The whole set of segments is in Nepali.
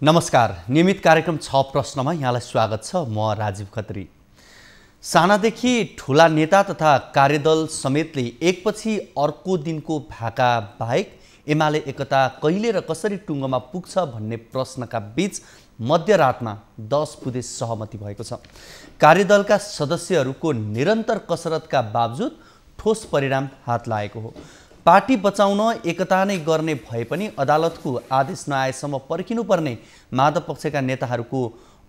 नमस्कार। नियमित कार्यक्रम 6 प्रश्नमा यहाँलाई स्वागत छ। म राजीव खत्री। सानादेखि ठुला नेता तथा कार्यदल समेतले एकपछि अर्को दिनको भाका बाहेक एमाले एकता कहिले र कसरी टुङ्गोमा पुग्छ भन्ने प्रश्नका बीच मध्यरातमा 10 बुँदे सहमति भएको छ। कार्यदलका सदस्यहरूको निरन्तर कसरतका बावजुद ठोस परिणाम हात लागेको हो। पार्टी बचाउन एकता नै गर्ने भए पनि अदालतको आदेश नआएसम्म पर्खिनुपर्ने माधव पक्षका नेताहरूको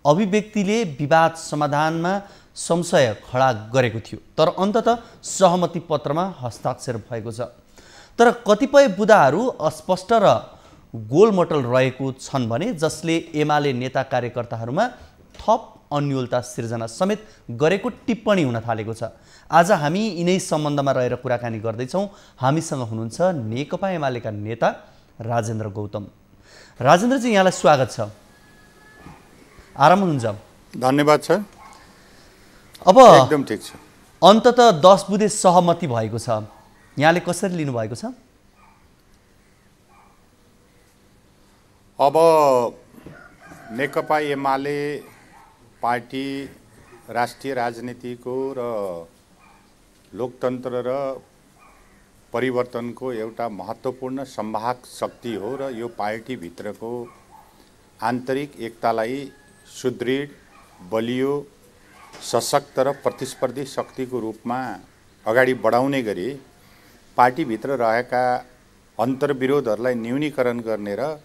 अभिव्यक्तिले विवाद समाधानमा संशय खडा गरेको थियो, तर अन्ततः सहमति पत्रमा हस्ताक्षर भएको छ। तर कतिपय बुँदाहरू अस्पष्ट र गोलमटोल रहेको छन् भने जसले एमाले नेता कार्यकर्ताहरूमा थप अन्योलता सिर्जना समेत गरेको टिप्पणी हुन थालेको छ। आज हामी यिनै सम्बन्धमा रहेर कुराकानी गर्दैछौँ। हामीसँग हुनुहुन्छ नेकपा एमालेका नेता राजेन्द्र गौतम। राजेन्द्रजी, यहाँलाई स्वागत छ। आराम हुनुहुन्छ? धन्यवाद छ। अब एकदम ठिक छ। अन्ततः 10 बुँदे सहमति भएको छ। यहाँले कसरी लिनुभएको छ? अब नेकपा एमाले पार्टी राष्ट्रिय राजनीतिको र लोकतन्त्र र परिवर्तनको एउटा महत्त्वपूर्ण संवाहक शक्ति हो र यो पार्टीभित्रको आन्तरिक एकतालाई सुदृढ, बलियो, सशक्त र प्रतिस्पर्धी शक्तिको रूपमा अगाडि बढाउने गरी पार्टीभित्र रहेका अन्तर्विरोधहरूलाई न्यूनीकरण गर्ने र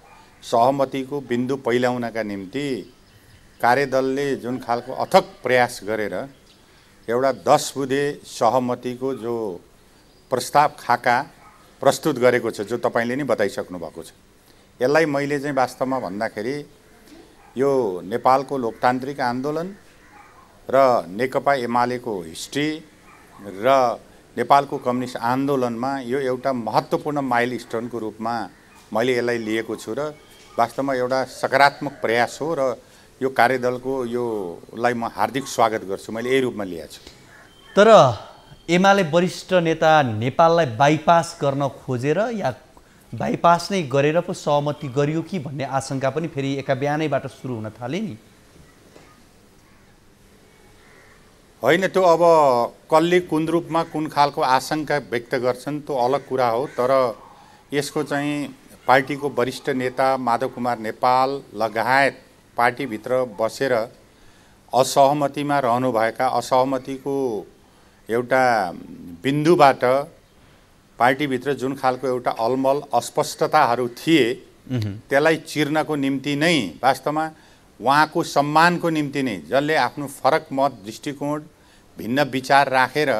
सहमतिको बिन्दु पहिल्याउनका निम्ति कार्यदलले जुन खालको अथक प्रयास गरेर एउटा 10 बुँदे सहमतिको जो प्रस्ताव खाका प्रस्तुत गरेको छ, जो तपाईले नै बताइसक्नु भएको छ, यसलाई मैले चाहिँ वास्तवमा भन्दाखेरि यो नेपालको लोकतान्त्रिक आन्दोलन र नेकपा एमालेको हिस्ट्री र नेपालको कम्युनिस्ट आन्दोलनमा यो एउटा महत्त्वपूर्ण माइलस्टोनको रूपमा मैले यसलाई लिएको छु र वास्तवमा एउटा सकारात्मक प्रयास हो र यो कार्यदलको योलाई म हार्दिक स्वागत गर्छु। मैले यही रूपमा लिएको छु। तर एमाले वरिष्ठ नेता नेपाललाई बाइपास गर्न खोजेर या बाइपास नै गरेर पो सहमति गरियो कि भन्ने आशंका पनि फेरि एका बयानैबाट सुरु हुन थाले नि। होइन, त्यो अब कसले कुन रूपमा कुन खालको आशंका व्यक्त गर्छन् त्यो अलग कुरा हो। तर यसको चाहिँ पार्टीको वरिष्ठ नेता माधव कुमार नेपाल लगायत पार्टीभित्र बसेर असहमतिमा रहनुभएका, असहमतिको एउटा बिन्दुबाट पार्टीभित्र जुन खालको एउटा अलमल अस्पष्टताहरू थिए त्यसलाई चिर्नको निम्ति नै वास्तवमा उहाँको सम्मानको निम्ति नै, जसले आफ्नो फरक मत, दृष्टिकोण, भिन्न विचार राखेर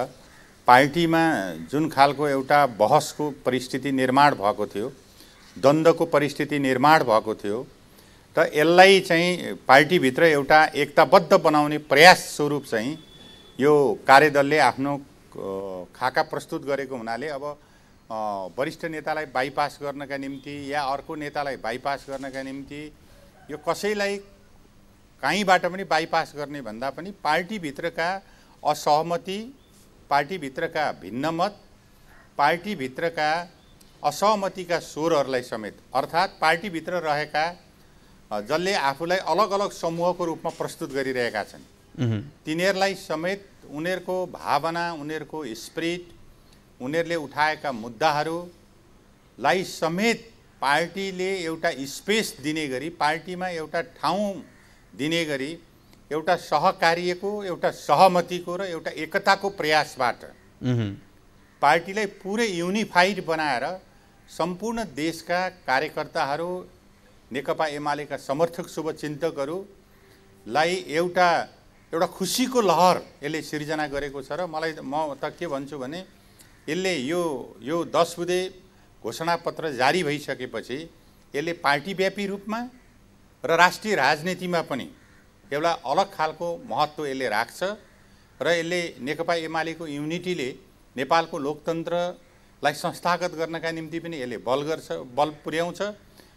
पार्टीमा जुन खालको एउटा बहसको परिस्थिति निर्माण भएको थियो, द्वन्द्वको परिस्थिति निर्माण भएको थियो, त यसलाई चाहिँ पार्टीभित्र एउटा एकताबद्ध बनाउने प्रयास स्वरूप चाहिँ यो कार्यदलले आफ्नो खाका प्रस्तुत गरेको हुनाले अब वरिष्ठ नेतालाई बाइपास गर्नका निम्ति या अर्को नेतालाई बाइपास गर्नका निम्ति यो कसैलाई कहीँबाट पनि बाइपास गर्ने भन्दा पनि पार्टीभित्रका असहमति, पार्टीभित्रका भिन्न मत, पार्टीभित्रका असहमतिका स्वरहरूलाई समेत, अर्थात् पार्टीभित्र रहेका जसले आफूलाई अलग अलग समूहको रूपमा प्रस्तुत गरिरहेका छन् तिनीहरूलाई समेत उनीहरूको भावना, उनीहरूको स्पिरिट, उनीहरूले उठाएका मुद्दाहरूलाई समेत पार्टीले एउटा स्पेस दिने गरी, पार्टीमा एउटा ठाउँ दिने गरी एउटा सहकार्यको, एउटा सहमतिको र एउटा एकताको प्रयासबाट पार्टीलाई पुरै युनिफाइड बनाएर सम्पूर्ण देशका कार्यकर्ताहरू, नेकपा एमालेका समर्थक शुभचिन्तकहरूलाई एउटा खुसीको लहर यसले सिर्जना गरेको छ। र म त के भन्छु भने यसले यो 10 बुँदे घोषणापत्र जारी भइसकेपछि यसले पार्टीव्यापी रूपमा र राष्ट्रिय राजनीतिमा पनि एउटा अलग खालको महत्त्व यसले राख्छ र यसले नेकपा एमालेको युनिटीले नेपालको लोकतन्त्रलाई संस्थागत गर्नका निम्ति पनि यसले बल पुर्याउँछ,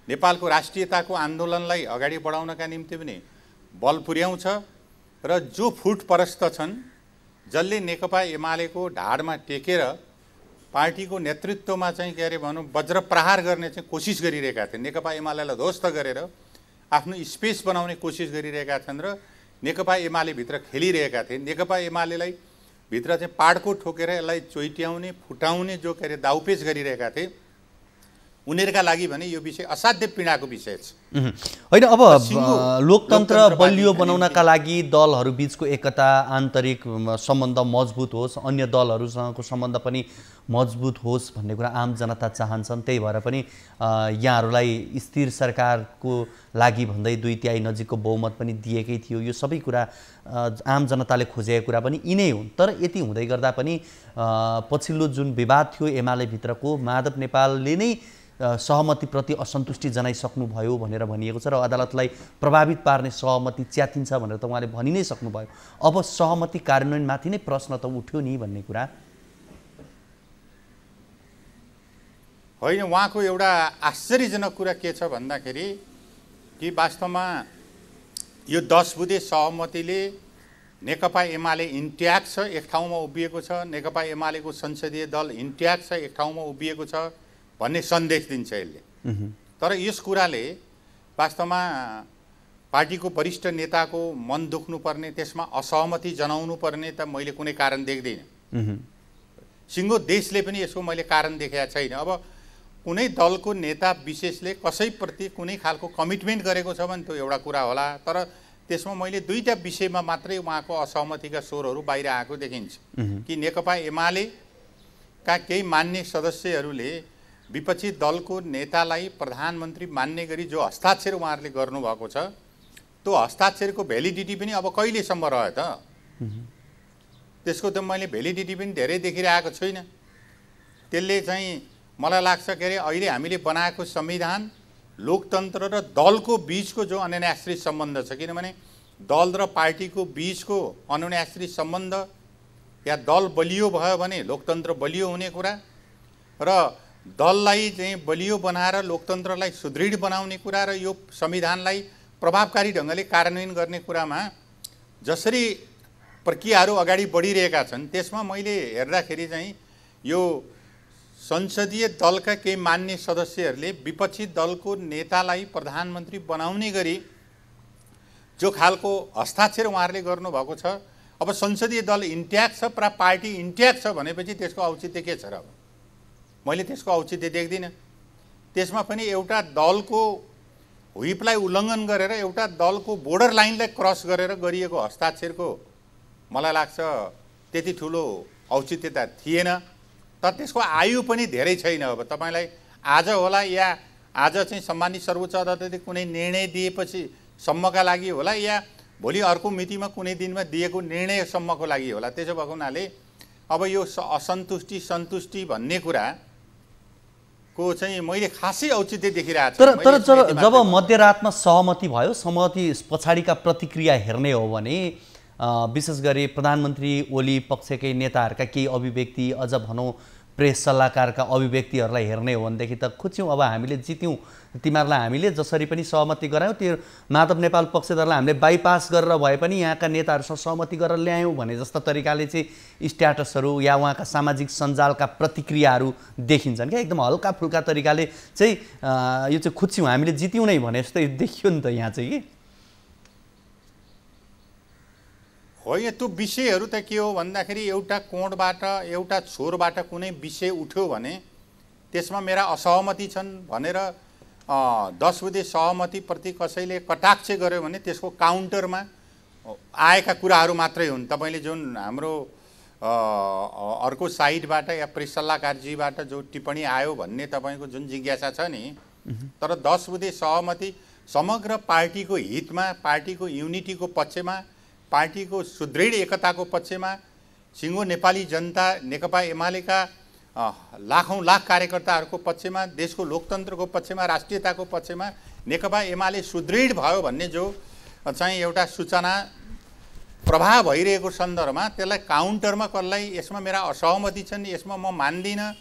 नेपालको राष्ट्रियताको आन्दोलनलाई अगाडि बढाउनका निम्ति पनि बल पुर्याउँछ र जो फुटपरस्त छन्, जसले नेकपा एमालेको ढाडमा टेकेर पार्टीको नेतृत्वमा चाहिँ के अरे भनौँ वज्र प्रहार गर्ने चाहिँ कोसिस गरिरहेका थिए, नेकपा एमालेलाई ध्वस्त गरेर आफ्नो स्पेस बनाउने कोसिस गरिरहेका छन् र नेकपा एमाले भित्र खेलिरहेका थिए। नेकपा एमालेलाई भित्र चाहिँ पाडको ठोकेर यसलाई चोइट्याउने फुटाउने जो के अरे दाउपेच गरिरहेका थिए उनीहरूका लागि भने यो विषय असाध्य पीडाको विषय छ। होइन, अब लोकतन्त्र बलियो बनाउनका लागि दलहरू बीचको एकता, आन्तरिक सम्बन्ध मजबुत होस्, अन्य दलहरूसँगको सम्बन्ध पनि मजबुत होस् भन्ने कुरा आम जनता चाहन्छन्। त्यही भएर पनि यहाँहरूलाई स्थिर सरकारको लागि भन्दै 2/3 नजिकको बहुमत पनि दिएकै थियो। यो सबै कुरा आम जनताले खोजेको कुरा पनि यिनै हुन्। तर यति हुँदै गर्दा पनि पछिल्लो जुन विवाद थियो एमाले भित्रको, माधव नेपालले नै सहमतिप्रति असन्तुष्टि जनाइसक्नुभयो भनेर भनिएको छ र अदालतलाई प्रभावित पार्ने सहमति च्यातिन्छ भनेर त उहाँले भनि नै सक्नुभयो। अब सहमति कार्यान्वयनमाथि नै प्रश्न त उठ्यो नि भन्ने कुरा होइन। उहाँको एउटा आश्चर्यजनक कुरा के छ भन्दाखेरि कि वास्तवमा यो 10 बुँदे सहमतिले नेकपा एमाले इन्ट्याक्ट छ, एक ठाउँमा उभिएको छ, नेकपा एमालेको संसदीय दल इन्ट्याक्ट छ, एक ठाउँमा उभिएको छ भन्ने सन्देश दिन्छ यसले। तर यस कुराले वास्तवमा पार्टीको वरिष्ठ नेताको मन दुख्नुपर्ने, त्यसमा असहमति जनाउनु पर्ने त मैले कुनै कारण देख्दिनँ। सिङ्गो देशले पनि यसको मैले कारण देखेका छैन। अब कुनै दलको नेता विशेषले कसैप्रति कुनै खालको कमिटमेन्ट गरेको छ भने त्यो एउटा कुरा होला, तर त्यसमा मैले दुईटा विषयमा मात्रै उहाँको असहमतिका स्वरहरू बाहिर आएको देखिन्छ कि नेकपा एमालेका केही मान्य सदस्यहरूले विपक्षी दलको नेतालाई प्रधानमन्त्री मान्ने गरी जो हस्ताक्षर उहाँहरूले गर्नुभएको छ त्यो हस्ताक्षरको भ्यालिडिटी पनि अब कहिलेसम्म रह्यो त? त्यसको त मैले भ्यालिडिटी पनि धेरै देखिरहेको छुइनँ। त्यसले चाहिँ मलाई लाग्छ के अरे अहिले हामीले बनाएको संविधान लोकतन्त्र र दलको बीचको जो अन्याश्रित सम्बन्ध छ, किनभने दल र पार्टीको बीचको अन्याश्रित सम्बन्ध या दल बलियो भयो भने लोकतन्त्र बलियो हुने कुरा र दललाई चाहिँ बलियो बनाएर लोकतन्त्रलाई सुदृढ बनाउने कुरा र यो संविधानलाई प्रभावकारी ढङ्गले कार्यान्वयन गर्ने कुरामा जसरी प्रक्रियाहरू अगाडि बढिरहेका छन् त्यसमा मैले हेर्दाखेरि चाहिँ यो संसदीय दलका केही मान्य सदस्यहरूले विपक्षी दलको नेतालाई प्रधानमन्त्री बनाउने गरी जो खालको हस्ताक्षर उहाँहरूले गर्नुभएको छ, अब संसदीय दल इन्ट्याक्ट छ, पार्टी इन्ट्याक्ट छ भनेपछि त्यसको औचित्य के छ र? मैले त्यसको औचित्य देख्दिनँ। त्यसमा पनि एउटा दलको हुइपलाई उल्लङ्घन गरेर एउटा दलको बोर्डर लाइनलाई क्रस गरेर गरिएको हस्ताक्षरको मलाई लाग्छ त्यति ठुलो औचित्यता थिएन। तर त्यसको आयु पनि धेरै छैन। अब तपाईँलाई आज होला या आज चाहिँ सम्मानित सर्वोच्च अदालतले कुनै निर्णय दिएपछि सम्मका लागि होला या भोलि अर्को मितिमा कुनै दिनमा दिएको निर्णयसम्मको लागि होला। त्यसो भएको हुनाले अब यो असन्तुष्टि सन्तुष्टि भन्ने कुरा को चाहिँ मैले खासै औचित्य देखिरहेको छु। तर जब मध्यरातमा सहमति भयो, सहमति पछाडिका प्रतिक्रिया हेर्ने हो भने विशेष गरी प्रधानमन्त्री ओली पक्षकै नेताहरूका केही अभिव्यक्ति, अझ भनौँ प्रेस सल्लाहकारका अभिव्यक्तिहरूलाई हेर्ने हो भनेदेखि त खुच्यौँ, अब हामीले जित्यौँ, तिमीहरूलाई हामीले जसरी पनि सहमति गरायौँ, त्यो माधव नेपाल पक्षधरलाई हामीले बाइपास गरेर भए पनि यहाँका नेताहरूसँग सहमति गरेर ल्यायौँ भने जस्ता तरिकाले चाहिँ स्ट्याटसहरू या उहाँका सामाजिक सञ्जालका प्रतिक्रियाहरू देखिन्छन् क्या। एकदम हल्का फुल्का तरिकाले चाहिँ यो चाहिँ खुच्यौँ, हामीले जित्यौँ नै भने जस्तै देखियो नि त यहाँ चाहिँ कि होइन। त्यो विषयहरू त के हो भन्दाखेरि एउटा कोणबाट एउटा छोरबाट कुनै विषय उठ्यो भने त्यसमा मेरा असहमति छन् भनेर 10 बुँदे सहमतिप्रति कसैले कटाक्ष गर्यो भने त्यसको काउन्टरमा आएका कुराहरू मात्रै हुन्। तपाईँले जुन हाम्रो अर्को साइडबाट या प्रेस सल्लाहकारजीबाट जो टिप्पणी आयो भन्ने तपाईँको जुन जिज्ञासा छ नि, तर 10 बुँदे सहमति समग्र पार्टीको हितमा, पार्टीको युनिटीको पक्षमा, पार्टीको सुदृढ एकताको पक्षमा, सिङ्गो नेपाली जनता नेकपा एमालेका लाखौँ लाख कार्यकर्ताहरूको पक्षमा, देशको लोकतन्त्रको पक्षमा, राष्ट्रियताको पक्षमा नेकपा एमाले सुदृढ भयो भन्ने जो चाहिँ एउटा सूचना प्रभाव भइरहेको सन्दर्भमा त्यसलाई काउन्टरमा कसलाई यसमा मेरा असहमति छन्, यसमा म मान्दिनँ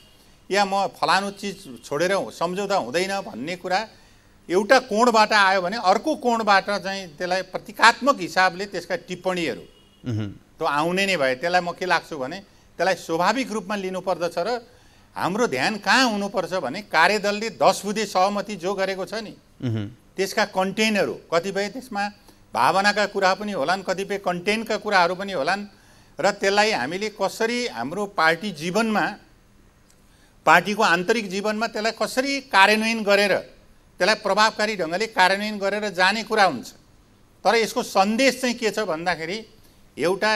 या म फलानु चिज छोडेर सम्झौता हुँदैन भन्ने कुरा एउटा कोणबाट आयो भने अर्को कोणबाट चाहिँ त्यसलाई प्रतीकात्मक हिसाबले त्यसका टिप्पणीहरू त्यो आउने नै भए त्यसलाई म के लाग्छु भने त्यसलाई स्वाभाविक रूपमा लिनुपर्दछ र हाम्रो ध्यान कहाँ हुनुपर्छ भने कार्यदलले 10 बुँदे सहमति जो गरेको छ नि त्यसका कन्टेन्टहरू कतिपय त्यसमा भावनाका कुरा पनि होलान्, कतिपय कन्टेन्टका कुराहरू पनि होलान् र त्यसलाई हामीले कसरी हाम्रो पार्टी जीवनमा, पार्टीको आन्तरिक जीवनमा त्यसलाई कसरी कार्यान्वयन गरेर, त्यसलाई प्रभावकारी ढङ्गले कार्यान्वयन गरेर जाने कुरा हुन्छ। तर यसको सन्देश चाहिँ के छ भन्दाखेरि एउटा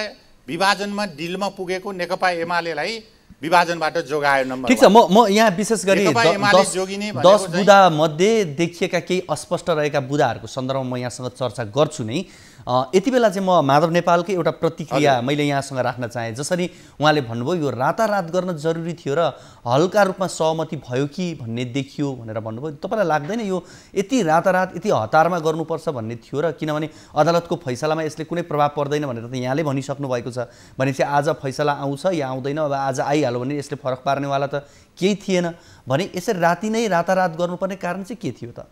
विभाजनमा डिलमा पुगेको नेकपा एमालेलाई विभाजनबाट जोगायो। नम्बर ठिक छ, म यहाँ विशेष गरी 10 बुदा मध्ये देखिएका केही अस्पष्ट रहेका बुदाहरूको सन्दर्भमा म यहाँसँग चर्चा गर्छु नै। यति बेला चाहिँ म माधव नेपालकै एउटा प्रतिक्रिया मैले यहाँसँग राख्न चाहेँ। जसरी उहाँले भन्नुभयो यो रातारात गर्न जरुरी थियो र हल्का रूपमा सहमति भयो कि भन्ने देखियो भनेर भन्नुभयो। तपाईँलाई लाग्दैन यो यति रातारात यति हतारमा गर्नुपर्छ भन्ने थियो र? किनभने अदालतको फैसलामा यसले कुनै प्रभाव पर्दैन भनेर त यहाँले भनिसक्नु भएको छ। भनेपछि आज फैसला आउँछ या आउँदैन, अब आज आइहाल्यो भने यसले फरक पार्नेवाला त केही थिएन भने यसरी राति नै रातारात गर्नुपर्ने कारण चाहिँ के थियो त?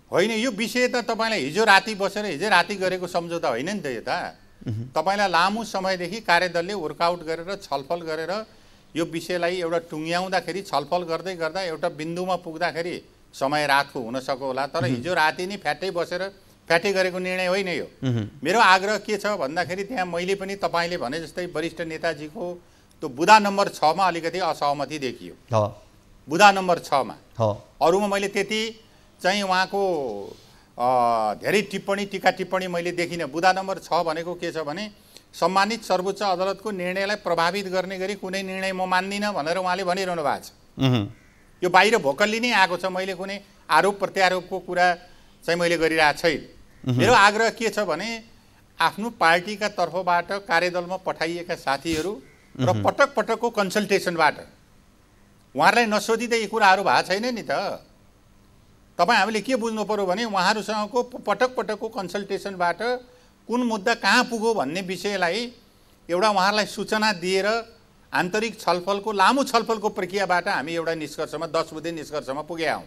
होइन, यो विषय त तपाईँलाई हिजो राति बसेर हिजो राति गरेको सम्झौता होइन नि त। यो त तपाईँलाई लामो समयदेखि कार्यदलले वर्कआउट गरेर छलफल गरेर यो विषयलाई एउटा टुङ्ग्याउँदाखेरि छलफल गर्दै गर्दा एउटा बिन्दुमा पुग्दाखेरि समय रातको हुन सक्यो होला। तर हिजो राति नै फ्याट्टै बसेर फ्याट्टै गरेको निर्णय होइन यो। मेरो आग्रह के छ भन्दाखेरि त्यहाँ मैले पनि तपाईँले भने जस्तै वरिष्ठ नेताजीको त्यो बुदा नम्बर 6 मा अलिकति असहमति देखियो। बुदा नम्बर 6 मा, अरूमा मैले त्यति चाहिँ उहाँको धेरै टिप्पणी टीका टिप्पणी मैले देखिनँ। बुदा नम्बर 6 भनेको के छ भने सम्मानित सर्वोच्च अदालतको निर्णयलाई प्रभावित गर्ने गरी कुनै निर्णय म मान्दिनँ भनेर उहाँले भनिरहनु भएको छ। यो बाहिर भोकल्ली नै आएको छ। मैले कुनै आरोप प्रत्यारोपको कुरा चाहिँ मैले गरिरहेको छैन। मेरो आग्रह के छ भने आफ्नो पार्टीका तर्फबाट कार्यदलमा पठाइएका साथीहरू र पटक पटकको कन्सल्टेसनबाट उहाँहरूलाई नसोधिँदै यी कुराहरू भएको छैन नि त। तपाईँ हामीले के बुझ्नु पर्यो भने उहाँहरूसँगको पटक पटकको कन्सल्टेसनबाट कुन मुद्दा कहाँ पुग्यो भन्ने विषयलाई एउटा उहाँहरूलाई सूचना दिएर आन्तरिक छलफलको लामो छलफलको प्रक्रियाबाट हामी एउटा निष्कर्षमा 10 बुँदे निष्कर्षमा पुगेका हौँ।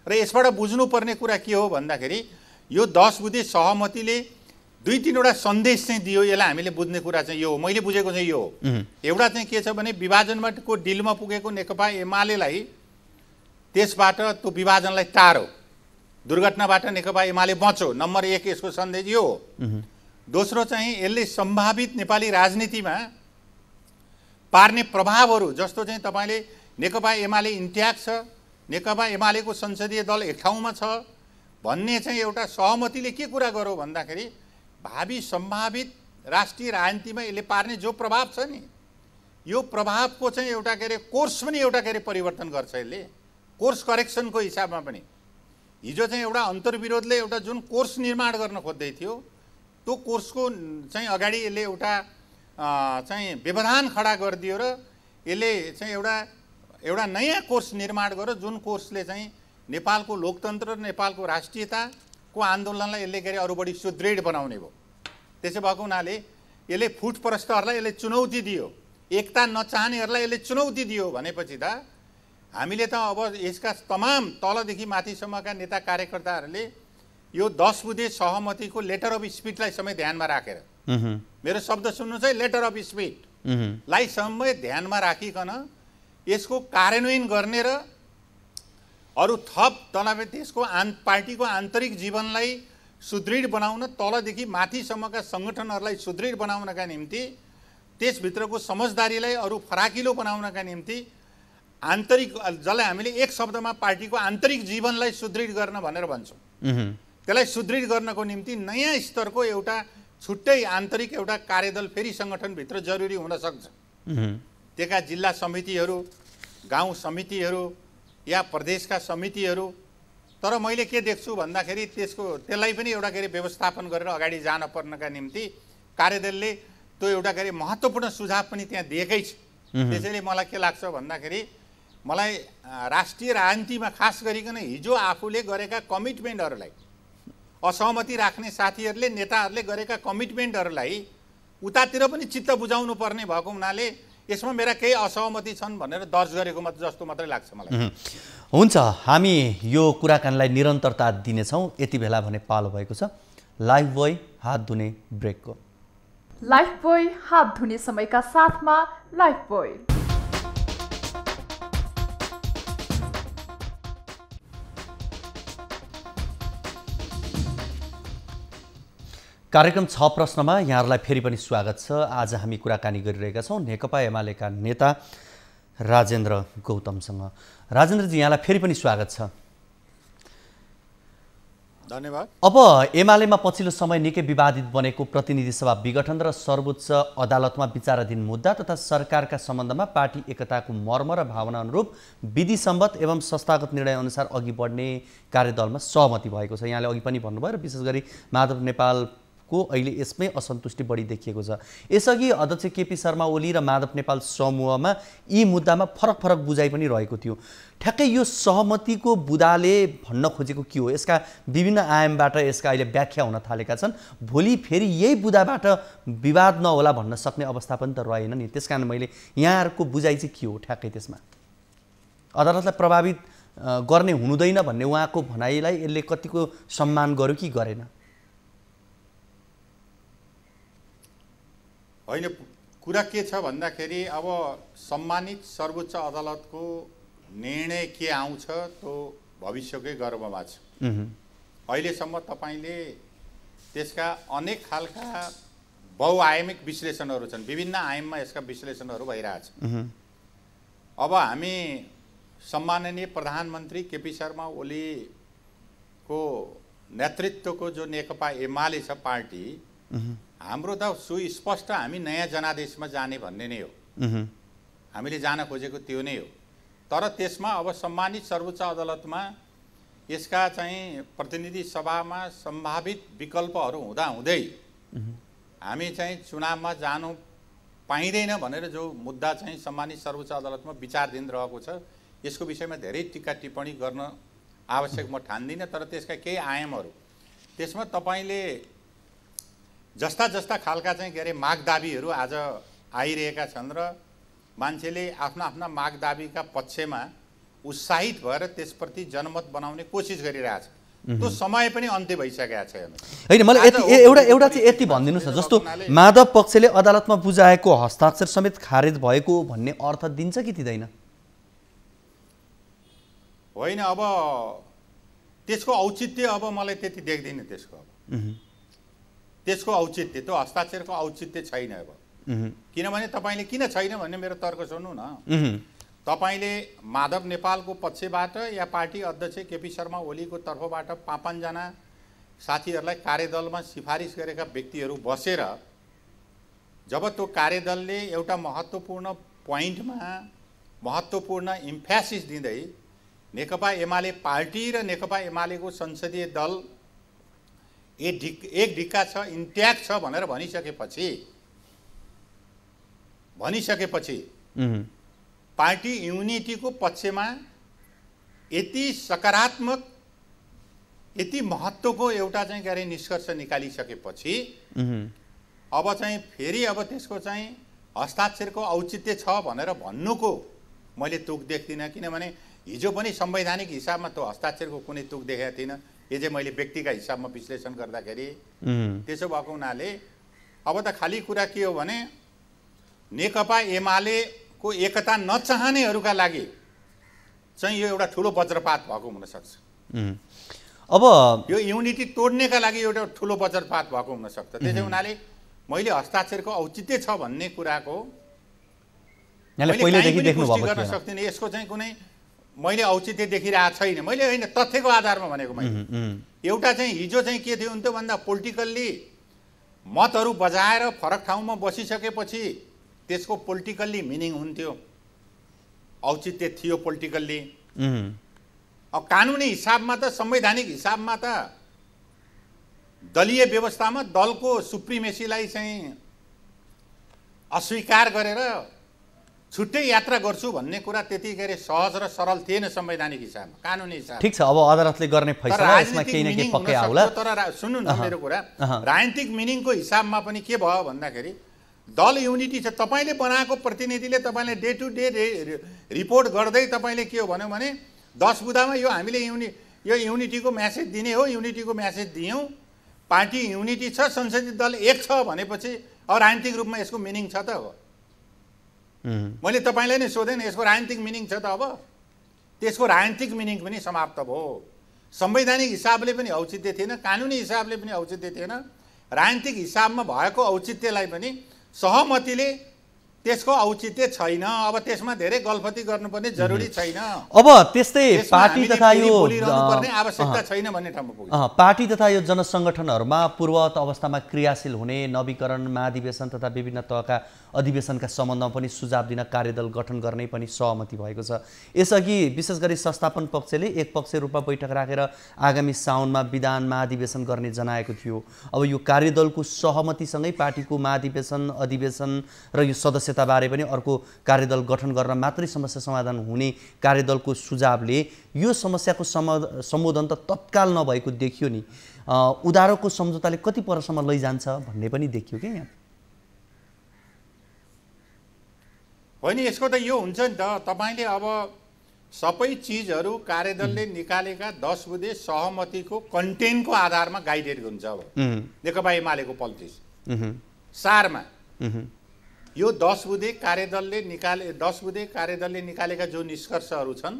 र यसबाट बुझ्नुपर्ने कुरा के हो भन्दाखेरि यो 10 बुँदे सहमतिले 2-3वटा सन्देश चाहिँ दियो। यसलाई हामीले बुझ्ने कुरा चाहिँ यो हो, मैले बुझेको चाहिँ यो हो। एउटा चाहिँ के छ भने विभाजनको डिलमा पुगेको नेकपा एमालेलाई त्यसबाट त्यो विभाजनलाई टारो, दुर्घटनाबाट नेकपा एमाले बच्यो। नम्बर 1 यसको सन्देश यो हो। दोस्रो चाहिँ यसले सम्भावित नेपाली राजनीतिमा पार्ने प्रभावहरू, जस्तो चाहिँ तपाईँले नेकपा एमाले इन्ट्याक्ट छ, नेकपा एमालेको संसदीय दल एक ठाउँमा छ भन्ने चाहिँ एउटा सहमतिले के कुरा गर्यो भन्दाखेरि भावी सम्भावित राष्ट्रिय राजनीतिमा यसले पार्ने जो प्रभाव छ नि, यो प्रभावको चाहिँ एउटा के अरे कोर्स पनि एउटा के अरे परिवर्तन गर्छ। यसले कोर्स करेक्सनको हिसाबमा पनि हिजो चाहिँ एउटा अन्तर्विरोधले एउटा जुन कोर्स निर्माण गर्न खोज्दै थियो त्यो कोर्सको चाहिँ अगाडि यसले एउटा चाहिँ व्यवधान खडा गरिदियो र यसले चाहिँ एउटा नयाँ कोर्स निर्माण गर्यो जुन कोर्सले चाहिँ नेपालको लोकतन्त्र र नेपालको राष्ट्रियताको आन्दोलनलाई यसले के अरे अरू बढी सुदृढ बनाउने भयो। त्यसो भएको हुनाले यसले फुटप्रस्तहरूलाई यसले चुनौती दियो, एकता नचाहनेहरूलाई यसले चुनौती दियो भनेपछि त हामीले त अब यसका तमाम तलदेखि माथिसम्मका नेता कार्यकर्ताहरूले यो 10 बुँदे सहमतिको लेटर अफ स्पिडलाई समेत ध्यानमा राखेर, मेरो शब्द सुन्नुहोस् है, लेटर अफ स्पिडलाई समेत ध्यानमा राखिकन यसको कार्यान्वयन गर्ने र अरू थप तलबे त्यसको पार्टीको आन्तरिक जीवनलाई सुदृढ बनाउन, तलदेखि माथिसम्मका सङ्गठनहरूलाई सुदृढ बनाउनका निम्ति, त्यसभित्रको समझदारीलाई अरू फराकिलो बनाउनका निम्ति आन्तरिक, जसलाई हामीले एक शब्दमा पार्टीको आन्तरिक जीवनलाई सुदृढ गर्न भनेर भन्छौँ, त्यसलाई सुदृढ गर्नको निम्ति नयाँ स्तरको एउटा छुट्टै आन्तरिक एउटा कार्यदल फेरि सङ्गठनभित्र जरुरी हुन सक्छ। त्यहाँ जिल्ला समितिहरू, गाउँ समितिहरू या प्रदेशका समितिहरू। तर मैले के देख्छु भन्दाखेरि त्यसलाई पनि एउटा के अरे व्यवस्थापन गरेर अगाडि जान पर्नका निम्ति कार्यदलले त्यो एउटा के अरे महत्त्वपूर्ण सुझाव पनि त्यहाँ दिएकै छ। त्यसैले मलाई के लाग्छ भन्दाखेरि मलाई राष्ट्रिय राजनीतिमा खास गरिकन हिजो आफूले गरेका कमिटमेन्टहरूलाई, असहमति राख्ने साथीहरूले, नेताहरूले गरेका कमिटमेन्टहरूलाई उतातिर पनि चित्त बुझाउनु पर्ने भएको हुनाले यसमा मेरा केही असहमति छन् भनेर दर्ज गरेको जस्तो मात्रै लाग्छ मलाई। हुन्छ, हामी यो कुराकानीलाई निरन्तरता दिनेछौँ। यति बेला भने पालो भएको छ लाइफ बोय हात धुने ब्रेकको। लाइफ बोय हात धुने समयका साथमा लाइफ बोय। कार्यक्रम 6 प्रश्नमा यहाँहरूलाई फेरि पनि स्वागत छ। आज हामी कुराकानी गरिरहेका छौँ नेकपा एमालेका नेता राजेन्द्र गौतमसँग। राजेन्द्रजी, यहाँलाई फेरि पनि स्वागत छ। धन्यवाद। अब एमालेमा पछिल्लो समय निकै विवादित बनेको प्रतिनिधि सभा विघटन र सर्वोच्च अदालतमा विचाराधीन मुद्दा तथा सरकारका सम्बन्धमा पार्टी एकताको मर्म र भावना अनुरूप विधि सम्मत एवं संस्थागत निर्णय अनुसार अघि बढ्ने कार्यदलमा सहमति भएको छ। यहाँले अघि पनि भन्नुभयो र विशेष गरी माधव नेपालको अहिले यसमै असन्तुष्टि बढी देखिएको छ। यसअघि अध्यक्ष केपी शर्मा ओली र माधव नेपाल समूहमा यी मुद्दामा फरक फरक बुझाइ पनि रहेको थियो। ठ्याक्कै यो सहमतिको बुदाले भन्न खोजेको के हो? यसका विभिन्न आयामबाट यसका अहिले व्याख्या हुन थालेका छन्। भोलि फेरि यही बुदाबाट विवाद नहोला भन्न सक्ने अवस्था पनि त रहेन नि। त्यसकारण मैले यहाँहरूको बुझाइ चाहिँ के हो ठ्याक्कै त्यसमा? अदालतलाई प्रभावित गर्ने हुँदैन भन्ने उहाँको भनाइलाई यसले कतिको सम्मान गर्यो कि गरेन? होइन, कुरा के छ भन्दाखेरि अब सम्मानित सर्वोच्च अदालतको निर्णय के आउँछ त्यो भविष्यकै गर्भमा छ। अहिलेसम्म तपाईँले त्यसका अनेक खालका बहुआयामिक विश्लेषणहरू छन्, विभिन्न आयाममा यसका विश्लेषणहरू भइरहेछ। अब हामी सम्माननीय प्रधानमन्त्री केपी शर्मा ओलीको नेतृत्वको जो नेकपा एमाले छ पार्टी, हाम्रो त सुस्पष्ट हामी नयाँ जनादेशमा जाने भन्ने नै हो। हामीले जान खोजेको त्यो नै हो। तर त्यसमा अब सम्मानित सर्वोच्च अदालतमा यसका चाहिँ प्रतिनिधि सभामा सम्भावित विकल्पहरू हुँदाहुँदै हामी चाहिँ चुनावमा जानु पाइँदैन भनेर जो मुद्दा चाहिँ सम्मानित सर्वोच्च अदालतमा विचाराधीन रहेको छ, यसको विषयमा धेरै टिक्का टिप्पणी गर्न आवश्यक म ठान्दिनँ। तर त्यसका केही आयामहरू त्यसमा तपाईँले जस्ता जस्ता खालका चाहिँ के अरे माग दाबीहरू आज आइरहेका छन् र मान्छेले आफ्ना आफ्ना माग दाबीका पक्षमा उत्साहित भएर त्यसप्रति जनमत बनाउने कोसिस गरिरहेछ। त्यो समय पनि अन्त्य भइसकेको छ। होइन, मलाई एउटा चाहिँ यति भनिदिनुहोस् न, जस्तो माधव पक्षले अदालतमा बुझाएको हस्ताक्षर समेत खारेज भएको भन्ने अर्थ दिन्छ कि दिँदैन? होइन, अब त्यसको औचित्य अब मलाई त्यति देख्दिनँ। त्यसको औचित्य, त्यो हस्ताक्षरको औचित्य छैन। अब किनभने तपाईँले किन छैन भन्ने मेरो तर्क सुन्नु न। तपाईँले माधव नेपालको पक्षबाट या पार्टी अध्यक्ष केपी शर्मा ओलीको तर्फबाट 5-5 जना साथीहरूलाई कार्यदलमा सिफारिस गरेका व्यक्तिहरू बसेर जब त्यो कार्यदलले एउटा महत्त्वपूर्ण पोइन्टमा महत्त्वपूर्ण इम्फेसिस दिँदै नेकपा एमाले पार्टी र नेकपा एमालेको संसदीय दल एक ढिक्का छ, इन्ट्याक्ट छ भनेर भनिसकेपछि पार्टी युनिटीको पक्षमा यति सकारात्मक, यति महत्त्वको एउटा चाहिँ के अरे निष्कर्ष निकालिसकेपछि अब चाहिँ फेरि अब त्यसको चाहिँ हस्ताक्षरको औचित्य छ भनेर भन्नुको मैले तुक देख्दिनँ। किनभने हिजो पनि संवैधानिक हिसाबमा त्यो हस्ताक्षरको कुनै तुक देखेको थिइनँ। यो चाहिँ मैले व्यक्तिका हिसाबमा विश्लेषण गर्दाखेरि त्यसो भएको हुनाले अब त खाली कुरा के हो भने नेकपा एमालेको एकता नचाहनेहरूका लागि चाहिँ यो एउटा ठुलो वज्रपात भएको हुनसक्छ। अब यो युनिटी तोड्नेका लागि एउटा ठुलो वज्रपात भएको हुनसक्छ। त्यसै हुनाले मैले हस्ताक्षरको औचित्य छ भन्ने कुराको गर्न सक्दिनँ। यसको चाहिँ कुनै मैले औचित्य देखिरहेको छैन। मैले होइन, तथ्यको आधारमा भनेको मैले। एउटा चाहिँ हिजो चाहिँ के थियो हुन्थ्यो भन्दा पोलिटिकल्ली मतहरू बजाएर फरक ठाउँमा बसिसकेपछि त्यसको पोलिटिकल्ली मिनिङ हुन्थ्यो, औचित्य थियो पोलिटिकल्ली। अब कानुनी हिसाबमा त, संवैधानिक हिसाबमा त दलीय व्यवस्थामा दलको सुप्रिमेसीलाई चाहिँ अस्वीकार गरेर छुट्टै यात्रा गर्छु भन्ने कुरा त्यति के अरे सहज र सरल थिएन संवैधानिक हिसाबमा, कानुनी हिसाबमा। ठिक छ, अब अदालतले गर्ने फैसला यसमा केही न केही पक्कै आउला। तर सुन्नु न मेरो कुरा, राजनीतिक मिनिङको हिसाबमा पनि के भयो भन्दाखेरि दल युनिटी छ। तपाईँले बनाएको प्रतिनिधिले तपाईँले डे टु डे रिपोर्ट गर्दै तपाईँले के हो भन्यो भने 10 बुँदामा यो हामीले यो युनिटीको म्यासेज दिने हो, युनिटीको म्यासेज दियौँ, पार्टी युनिटी छ, संसदीय दल एक छ भनेपछि अब राजनीतिक रूपमा यसको मिनिङ छ त? हो, मैले तपाईँलाई नै सोधेँ नि, यसको राजनीतिक मिनिङ छ त? अब त्यसको राजनीतिक मिनिङ पनि समाप्त भयो। संवैधानिक हिसाबले पनि औचित्य थिएन, कानुनी हिसाबले पनि औचित्य थिएन। राजनीतिक हिसाबमा भएको औचित्यलाई पनि सहमतिले त्यसको औचित्य छैन। अब त्यसमा धेरै गल्फती गर्नुपर्ने जरुरी छैन। अब त्यस्तै पार्टी तथा यो बोलिरहनुपर्ने आवश्यकता छैन भन्ने ठाउँमा पुग्यो। पार्टी तथा यो जनसङ्गठनहरूमा पूर्ववत अवस्थामा क्रियाशील हुने नवीकरण महाधिवेशन तथा विभिन्न तहका अधिवेशनका सम्बन्धमा पनि सुझाव दिन कार्यदल गठन गर्ने पनि सहमति भएको छ। यसअघि विशेष गरी संस्थापन पक्षले एकपक्षीय रूपमा बैठक राखेर आगामी साउनमा विधान महाधिवेशन गर्ने जनाएको थियो। अब यो कार्यदलको सहमतिसँगै पार्टीको महाधिवेशन अधिवेशन र यो सदस्यताबारे पनि अर्को कार्यदल गठन गर्न मात्रै समस्या समाधान हुने कार्यदलको सुझावले यो समस्याको सम्बोधन त तत्काल नभएको देखियो नि। उधारोको सम्झौताले कति परसम्म लैजान्छ भन्ने पनि देखियो क्या यहाँ। होइन, यसको त यो हुन्छ नि त, तपाईँले अब सबै चिजहरू कार्यदलले निकालेका 10 बुँदे सहमतिको कन्टेन्टको आधारमा गाइडेड हुन्छ। अब नेकपा एमालेको पोलिटिक्स सारमा यो 10 बुँदे कार्यदलले निकालेका जो निष्कर्षहरू छन्,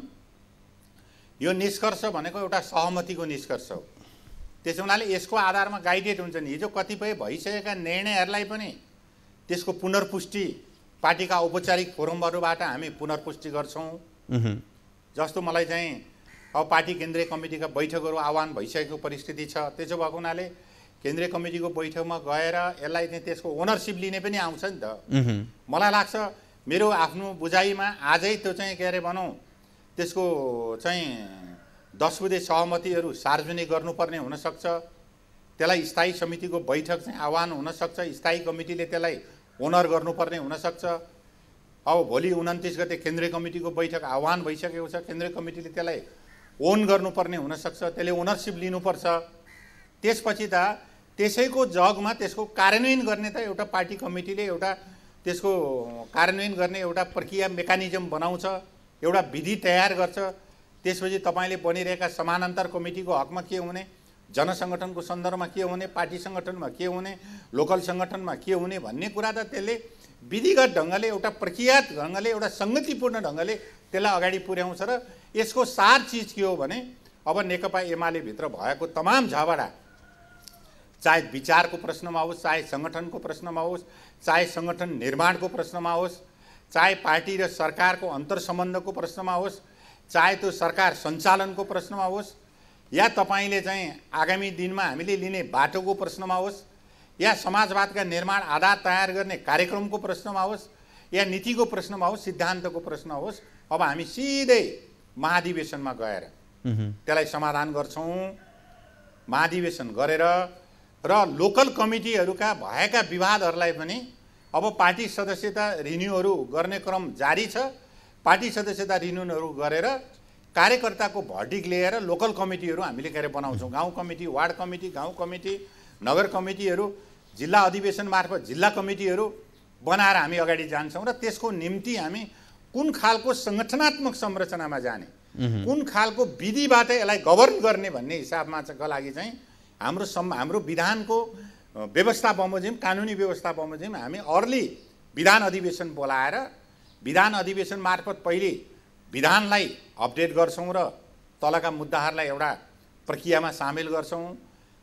यो निष्कर्ष भनेको एउटा सहमतिको निष्कर्ष हो। त्यसो हुनाले यसको आधारमा गाइडेड हुन्छ नि। हिजो कतिपय भइसकेका निर्णयहरूलाई पनि त्यसको पुनर्पुष्टि पार्टीका औपचारिक फोरमहरूबाट हामी पुनर्पुष्टि गर्छौँ। जस्तो मलाई चाहिँ अब पार्टी केन्द्रीय कमिटीका बैठकहरू आह्वान भइसकेको परिस्थिति छ। त्यसो भएको हुनाले केन्द्रीय कमिटीको बैठकमा गएर यसलाई चाहिँ त्यसको ओनरसिप लिने पनि आउँछ नि त। मलाई लाग्छ मेरो आफ्नो बुझाइमा आजै त्यो चाहिँ के अरे भनौँ त्यसको चाहिँ 10 बुँदे सहमतिहरू सार्वजनिक गर्नुपर्ने हुनसक्छ। त्यसलाई स्थायी समितिको बैठक चाहिँ आह्वान हुनसक्छ। स्थायी कमिटीले त्यसलाई ओनर गर्नुपर्ने हुनसक्छ। अब भोलि 29 गते केन्द्रीय कमिटीको बैठक आह्वान भइसकेको छ। केन्द्रीय कमिटीले त्यसलाई ओन गर्नुपर्ने हुनसक्छ। त्यसले ओनरसिप लिनुपर्छ। त्यसपछि त त्यसैको जगमा त्यसको कार्यान्वयन गर्ने त एउटा पार्टी कमिटीले एउटा त्यसको कार्यान्वयन गर्ने एउटा प्रक्रिया मेकानिजम बनाउँछ, एउटा विधि तयार गर्छ। त्यसपछि तपाईँले बनिरहेका समानान्तर कमिटीको हकमा के हुने, जनसङ्गठनको सन्दर्भमा के हुने, पार्टी सङ्गठनमा के हुने, लोकल सङ्गठनमा के हुने भन्ने कुरा त त्यसले विधिगत ढङ्गले एउटा प्रक्रियागत ढङ्गले एउटा सङ्गतिपूर्ण ढङ्गले त्यसलाई अगाडि पुर्याउँछ। र यसको सार चिज के हो भने अब नेकपा एमाले भित्र भएको तमाम झगडा, चाहे विचारको प्रश्नमा होस्, चाहे सङ्गठनको प्रश्नमा होस्, चाहे सङ्गठन निर्माणको प्रश्नमा होस्, चाहे पार्टी र सरकारको अन्तर्सम्बन्धको प्रश्नमा होस्, चाहे त्यो सरकार सञ्चालनको प्रश्नमा होस्, या तपाईँले चाहिँ आगामी दिनमा हामीले लिने बाटोको प्रश्नमा होस्, या समाजवादका निर्माण आधार तयार गर्ने कार्यक्रमको प्रश्नमा होस्, या नीतिको प्रश्नमा होस्, सिद्धान्तको प्रश्न होस्, अब हामी सिधै महाधिवेशनमा गएर त्यसलाई समाधान गर्छौँ। महाधिवेशन गरेर र लोकल कमिटीहरूका भएका विवादहरूलाई पनि अब पार्टी सदस्यता रिन्युहरू गर्ने क्रम जारी छ। पार्टी सदस्यता रिन्युहरू गरेर कार्यकर्ताको भर्डिक लिएर लोकल कमिटीहरू हामीले के अरे बनाउँछौँ। गाउँ कमिटी, वार्ड कमिटी, गाउँ कमिटी, नगर कमिटीहरू, जिल्ला अधिवेशन मार्फत जिल्ला कमिटीहरू बनाएर हामी अगाडि जान्छौँ। र त्यसको निम्ति हामी कुन खालको सङ्गठनात्मक संरचनामा जाने, कुन खालको विधिबाट यसलाई गभर्न गर्ने भन्ने हिसाबमा लागि चाहिँ हाम्रो विधानको व्यवस्था बमोजिम, कानुनी व्यवस्था बमोजिम हामी अर्ली विधान अधिवेशन बोलाएर विधान अधिवेशन मार्फत पहिले विधानलाई अपडेट गर्छौँ र तलका मुद्दाहरूलाई एउटा प्रक्रियामा सामेल गर्छौँ।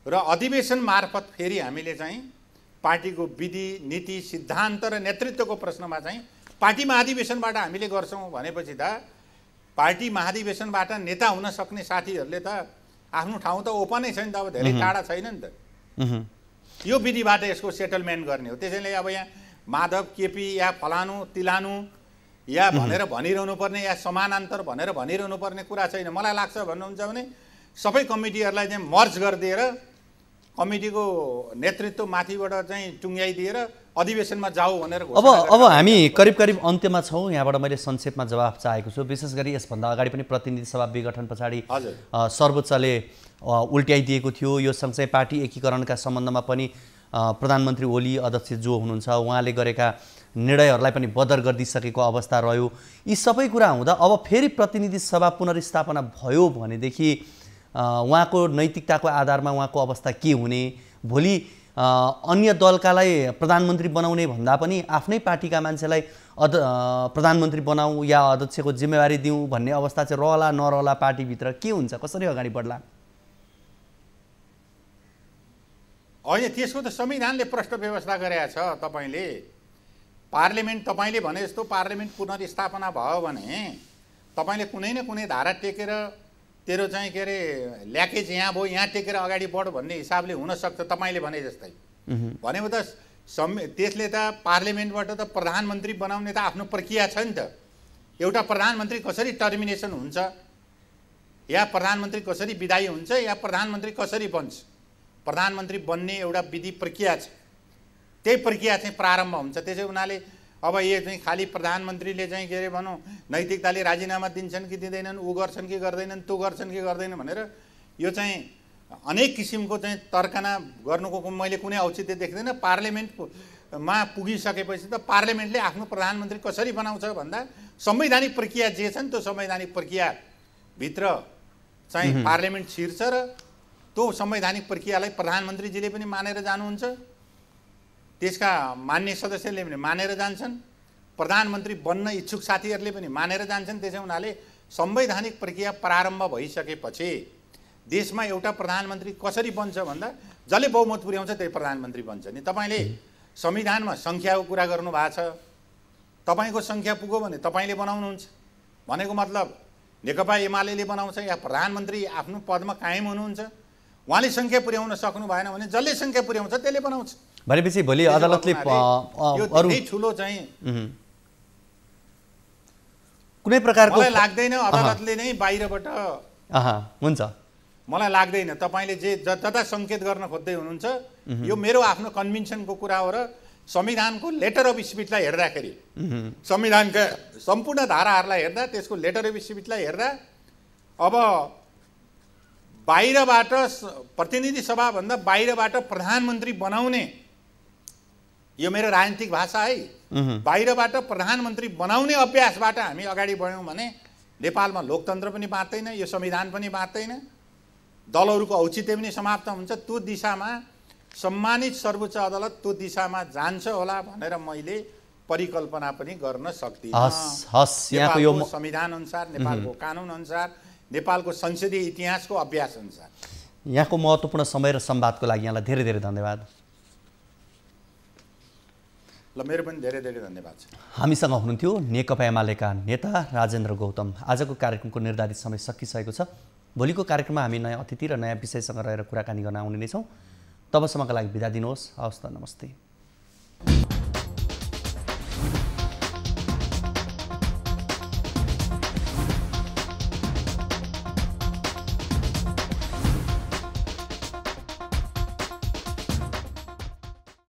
र अधिवेशन मार्फत फेरि हामीले चाहिँ पार्टीको विधि, नीति, सिद्धान्त र नेतृत्वको प्रश्नमा चाहिँ पार्टी महाधिवेशनबाट हामीले गर्छौँ। भनेपछि त पार्टी महाधिवेशनबाट नेता हुन सक्ने साथीहरूले त आफ्नो ठाउँ त ओपनै छ नि त, अब धेरै टाढा छैन नि त। यो विधिबाट यसको सेटलमेन्ट गर्ने हो। त्यसैले अब यहाँ माधव, केपी या फलानु तिलानु या भनेर भनिरहनु पर्ने या समानान्तर भनेर भनिरहनु पर्ने कुरा छैन। मलाई लाग्छ भन्नुहुन्छ भने सबै कमिटीहरूलाई चाहिँ मर्ज गरिदिएर कमिटीको नेतृत्व माथिबाट चाहिँ टुङ्ग्याइदिएर अधिवेशनमा जाऊ भनेर अब हामी करिब अन्त्यमा छौँ। यहाँबाट मैले संक्षेपमा जवाफ चाहेको छु। विशेष गरी यसभन्दा अगाडि पनि प्रतिनिधि सभा विघटन पछाडि सर्वोच्चले उल्ट्याइदिएको थियो। यो सँगसँगै पार्टी एकीकरणका सम्बन्धमा पनि प्रधानमन्त्री ओली अध्यक्ष जो हुनुहुन्छ उहाँले गरेका निर्णयहरूलाई पनि बदर गरिदिइसकेको अवस्था रह्यो। यी सबै कुरा हुँदा अब फेरि प्रतिनिधि सभा पुनर्स्थापना भयो भनेदेखि उहाँको नैतिकताको आधारमा उहाँको अवस्था के हुने, भोलि अन्य दलकालाई प्रधानमन्त्री बनाउने भन्दा पनि आफ्नै पार्टीका मान्छेलाई प्रधानमन्त्री बनाऊ या अध्यक्षको जिम्मेवारी दिउँ भन्ने अवस्था चाहिँ रहला नरहला, पार्टीभित्र के हुन्छ, कसरी अगाडि बढ्ला? होइन त्यसको त संविधानले प्रष्ट व्यवस्था गरेका छ। तपाईँले पार्लिमेन्ट तपाईँले भने जस्तो पार्लिमेन्ट पुनर्स्थापना भयो भने तपाईँले कुनै न कुनै धारा टेकेर तेरो चाहिँ के अरे ल्याकेज यहाँ भयो यहाँ टेकेर अगाडि बढ भन्ने हिसाबले हुनसक्छ तपाईँले भने जस्तै। भनेको त त्यसले त पार्लिमेन्टबाट त प्रधानमन्त्री बनाउने त आफ्नो प्रक्रिया छ नि त। एउटा प्रधानमन्त्री कसरी टर्मिनेसन हुन्छ या प्रधानमन्त्री कसरी विदायी हुन्छ या प्रधानमन्त्री कसरी बन्छ, प्रधानमन्त्री बन्ने एउटा विधि प्रक्रिया छ। त्यही प्रक्रिया चाहिँ प्रारम्भ हुन्छ। त्यसै हुनाले अब यो चाहिँ खालि प्रधानमन्त्रीले चाहिँ के अरे भनौँ नैतिकताले राजीनामा दिन्छन् कि दिँदैनन्, ऊ गर्छन् कि गर्दैनन्, त्यो गर्छन् कि गर्दैन भनेर यो चाहिँ अनेक किसिमको चाहिँ तर्कना गर्नुको मैले कुनै औचित्य देख्दैन। पार्लिमेन्टमा पुगिसकेपछि त पार्लिमेन्टले आफ्नो प्रधानमन्त्री कसरी बनाउँछ भन्दा संवैधानिक प्रक्रिया जे छ नि त्यो संवैधानिक प्रक्रियाभित्र चाहिँ पार्लिमेन्ट छिर्छ र त्यो संवैधानिक प्रक्रियालाई प्रधानमन्त्रीजीले पनि मानेर जानुहुन्छ, त्यसका मान्य सदस्यले पनि मानेर जान्छन्, प्रधानमन्त्री बन्न इच्छुक साथीहरूले पनि मानेर जान्छन्। त्यसै हुनाले संवैधानिक प्रक्रिया प्रारम्भ भइसकेपछि देशमा एउटा प्रधानमन्त्री कसरी बन्छ भन्दा जसले बहुमत पुर्याउँछ त्यही प्रधानमन्त्री बन्छ नि। तपाईँले संविधानमा सङ्ख्याको कुरा गर्नु भएको छ, तपाईँको सङ्ख्या पुग्यो भने तपाईँले बनाउनुहुन्छ भनेको मतलब नेकपा एमाले बनाउँछ या प्रधानमन्त्री आफ्नो पदमा कायम हुनुहुन्छ, उहाँले सङ्ख्या पुर्याउन सक्नु भएन भने जसले सङ्ख्या पुर्याउँछ त्यसले बनाउँछ। भनेपछि भोलि अदालतले अरू ठुलो चाहिँ कुनै प्रकारको मलाई लाग्दैन अदालतले नै बाहिरबाट हुन्छ, मलाई लाग्दैन। तपाईँले जे जता सङ्केत गर्न खोज्दै हुनुहुन्छ यो मेरो आफ्नो कन्भिन्सनको कुरा हो र संविधानको लेटर अफ स्पिचलाई हेर्दाखेरि संविधानका सम्पूर्ण धाराहरूलाई हेर्दा त्यसको लेटर अफ स्पिचलाई हेर्दा अब बाहिरबाट प्रतिनिधि सभाभन्दा बाहिरबाट प्रधानमन्त्री बनाउने, यो मेरो राजनीतिक भाषा है, बाहिरबाट प्रधानमन्त्री बनाउने अभ्यासबाट हामी अगाडि बढ्यौँ भने नेपालमा लोकतन्त्र पनि बाँच्दैन, यो संविधान पनि बाँच्दैन, दलहरूको औचित्य पनि समाप्त हुन्छ। त्यो दिशामा सम्मानित सर्वोच्च अदालत त्यो दिशामा जान्छ होला भनेर मैले परिकल्पना पनि गर्न सक्दिनँ। नेपालको संविधान अनुसार, नेपालको कानुन अनुसार, नेपालको संसदीय इतिहासको अभ्यास अनुसार। यहाँको महत्त्वपूर्ण समय र संवादको लागि यहाँलाई धेरै धेरै धन्यवाद। ल मेरो पनि धेरै धेरै धन्यवाद छ। हामीसँग हुनुहुन्थ्यो नेकपा एमालेका नेता राजेन्द्र गौतम। आजको कार्यक्रमको निर्धारित समय सकिसकेको छ। भोलिको कार्यक्रममा हामी नयाँ अतिथि र नयाँ विषयसँग रहेर कुराकानी गर्न आउने नै छौँ। तबसम्मका लागि बिदा दिनुहोस्। हवस् त, नमस्ते।